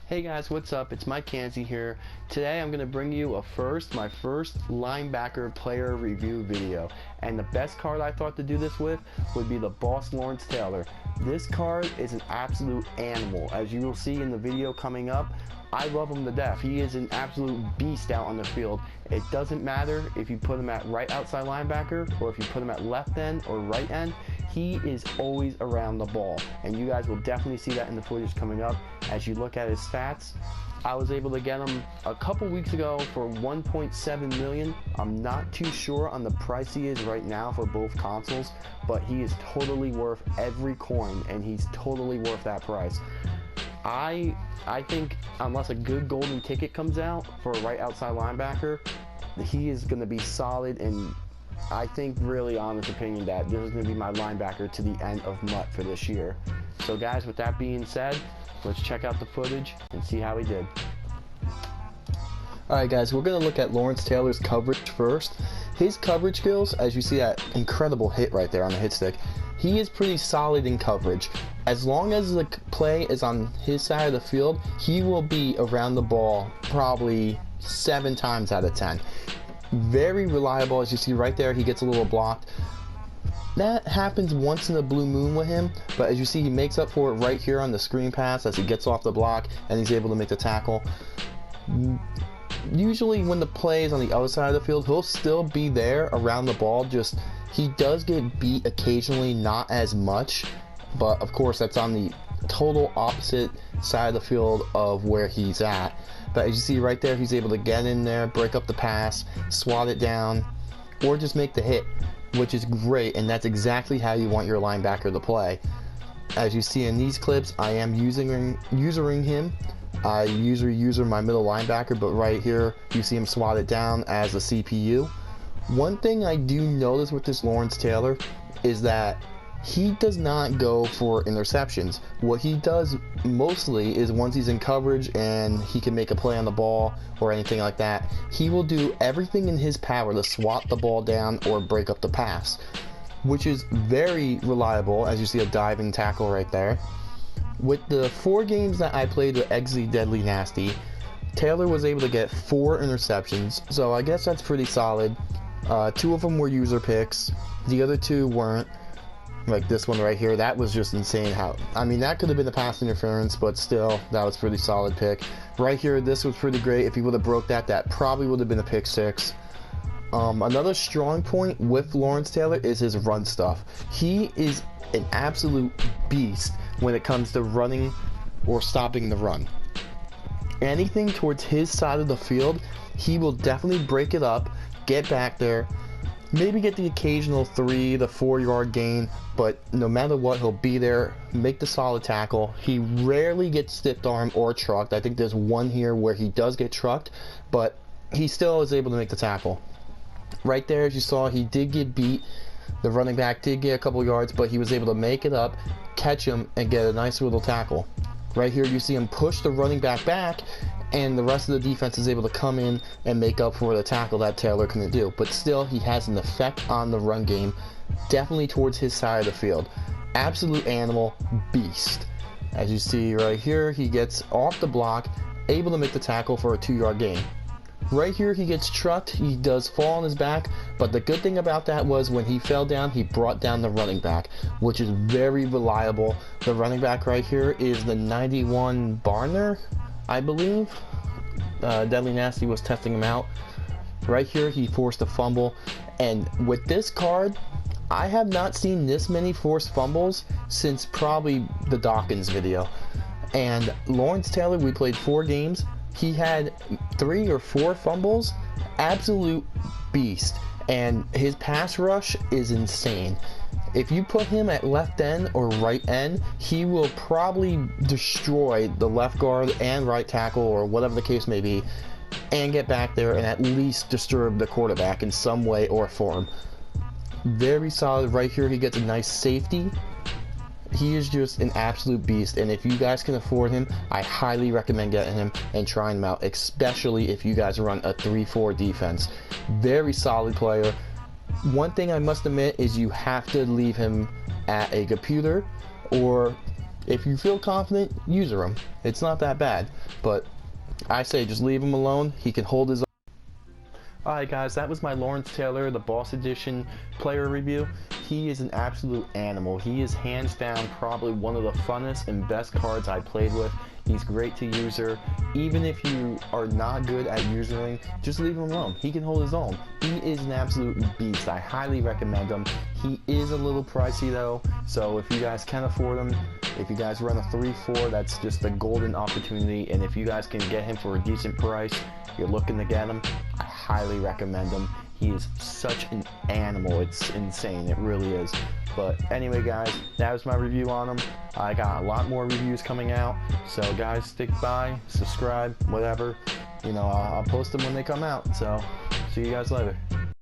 Hey guys, what's up? It's Mike Kanzi here. Today I'm going to bring you my first linebacker player review video. And the best card I thought to do this with would be the Boss Lawrence Taylor. This card is an absolute animal. As you will see in the video coming up, I love him to death. He is an absolute beast out on the field. It doesn't matter if you put him at right outside linebacker or if you put him at left end or right end. He is always around the ball, and you guys will definitely see that in the footage coming up. As you look at his stats, I was able to get him a couple weeks ago for 1.7 million. I'm not too sure on the price he is right now for both consoles, but he is totally worth every coin, and he's totally worth that price. I think unless a good golden ticket comes out for a right outside linebacker, he is going to be solid, and I think, really honest opinion, that this is going to be my linebacker to the end of MUT for this year. So guys, with that being said, let's check out the footage and see how he did. Alright guys, we're going to look at Lawrence Taylor's coverage first. His coverage skills, as you see that incredible hit right there on the hit stick, he is pretty solid in coverage. As long as the play is on his side of the field, he will be around the ball probably 7 times out of 10. Very reliable. As you see right there, he gets a little blocked. That happens once in a blue moon with him, but as you see, he makes up for it right here on the screen pass as he gets off the block and he's able to make the tackle. Usually when the play is on the other side of the field, he'll still be there around the ball, just he does get beat occasionally, not as much, but of course that's on the total opposite side of the field of where he's at. But as you see right there, he's able to get in there, break up the pass, swat it down, or just make the hit, which is great, and that's exactly how you want your linebacker to play. As you see in these clips, I am usering him. I usually use my middle linebacker, but right here you see him swat it down as a CPU. One thing I do notice with this Lawrence Taylor is that he does not go for interceptions. What he does mostly is once he's in coverage and he can make a play on the ball or anything like that, he will do everything in his power to swat the ball down or break up the pass, which is very reliable. As you see a diving tackle right there. With the 4 games that I played with Eggsy Deadly Nasty, Taylor was able to get 4 interceptions, so I guess that's pretty solid. 2 of them were user picks, the other 2 weren't. Like this one right here, that was just insane. I mean, that could have been a pass interference, but still, that was a pretty solid pick. Right here, this was pretty great. If he would have broke that, that probably would have been a pick 6. Another strong point with Lawrence Taylor is his run stuff. He is an absolute beast when it comes to running or stopping the run. Anything towards his side of the field, he will definitely break it up, get back there, maybe get the occasional 3 to 4 yard gain, but no matter what, he'll be there, make the solid tackle. He rarely gets stiff arm or trucked. I think there's one here where he does get trucked, but he still is able to make the tackle. Right there, as you saw, he did get beat. The running back did get a couple yards, but he was able to make it up, catch him, and get a nice little tackle. Right here, you see him push the running back, and the rest of the defense is able to come in and make up for the tackle that Taylor couldn't do. But still, he has an effect on the run game, definitely towards his side of the field. Absolute animal, beast. As you see right here, he gets off the block, able to make the tackle for a 2 yard gain. Right here, he gets trucked, he does fall on his back, but the good thing about that was when he fell down, he brought down the running back, which is very reliable. The running back right here is the 91 Barner, I believe. Deadly Nasty was testing him out. Right here, he forced a fumble, and with this card, I have not seen this many forced fumbles since probably the Dawkins video. And Lawrence Taylor, we played 4 games. He had 3 or 4 fumbles. Absolute beast. And his pass rush is insane. If you put him at left end or right end, he will probably destroy the left guard and right tackle, or whatever the case may be, and get back there and at least disturb the quarterback in some way or form. Very solid. Right here, he gets a nice safety. He is just an absolute beast, and if you guys can afford him, I highly recommend getting him and trying him out, especially if you guys run a 3-4 defense. Very solid player. One thing I must admit is you have to leave him at a computer, or if you feel confident, use him. It's not that bad, but I say just leave him alone. He can hold his own. Alright guys, that was my Lawrence Taylor, the Boss Edition player review. He is an absolute animal. He is hands down probably one of the funnest and best cards I played with. He's great to user. Even if you are not good at usering, just leave him alone. He can hold his own. He is an absolute beast. I highly recommend him. He is a little pricey though, so if you guys can afford him, if you guys run a 3-4, that's just a golden opportunity, and if you guys can get him for a decent price, you're looking to get him, I highly recommend him. He is such an animal. It's insane. It really is. But anyway, guys, that was my review on him. I got a lot more reviews coming out. So, guys, stick by, subscribe, whatever. You know, I'll post them when they come out. So, see you guys later.